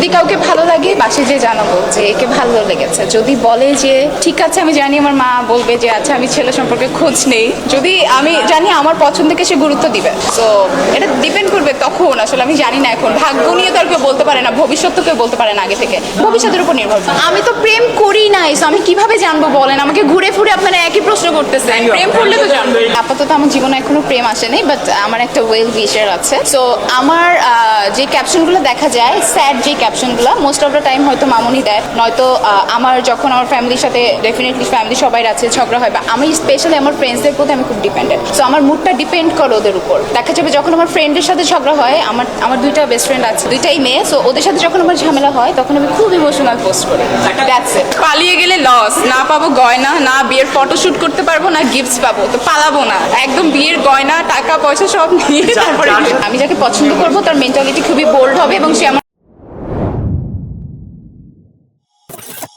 যদি কাউকে ভালো লাগে বাসে যে জানাবো যে একে ভালো লেগেছে। যদি বলে যে ঠিক আছে, আমি জানি আমার মা বলবে যে আচ্ছা আমি ছেলে সম্পর্কে খোঁজ নেই, যদি আমি জানি আমার পছন্দকে সে গুরুত্ব দিবে। তো এটা ডিপেন্ড করবে তখন, আসলে আমি জানি না, এখন ভাগ্য নিয়ে তো আর কেউ বলতে পারে না, ভবিষ্যৎ তো কেউ বলতে পারে না আগে থেকে, ভবিষ্যতের উপর নির্ভর করে। আমি তো প্রেম করি নাই, so আমি কিভাবে জানবো বলেন? আমাকে ঘুরে ফুরে আপনারা একই প্রশ্ন করতেছেন। প্রেম করলে তো জানবো। আপাতত আমার জীবনে এখনো প্রেম আসেনি, বাট আমার একটা ওয়েল উইশার আছে। সো আমার যে ক্যাপশনগুলো দেখা যায়, স্যাড যে ক্যাপশনগুলো মোস্ট অফ দ্য টাইম হয়তো মামুনি দেয়, নয়তো আমার যখন আমার ফ্যামিলির সাথে, ডেফিনেটলি ফ্যামিলি সবাই আছে, ঝগড়া হয়, বা আমি স্পেশালি আমার ফ্রেন্ডসদের প্রতি আমি খুব ডিপেন্ডেন্ট। সো আমার মুডটা ডিপেন্ড করে ওদের উপর। দেখা যাবে যখন আমার ফ্রেন্ডের সাথে ঝগড়া হয়, আমার দুইটা বেস্ট ফ্রেন্ড আছে, দুইটাই মেয়ে, সো ওদের সাথে যখন আমার ঝামেলা হয় তখন আমি খুব ইমোশনাল পোস্ট করি। That's it. পালিয়ে গেলে লস, না পাবো গয়না, না বিয়ের ফটোশুট করতে পারবো, না গিফটস পাবো, তো পালাবো না, একদম বিয়ের গয়না টাকা পয়সা সব নিয়ে তারপরে আমি যাকে পছন্দ করবো তার মেন্টালিটি খুবই বোল্ড হবে এবং সে আমার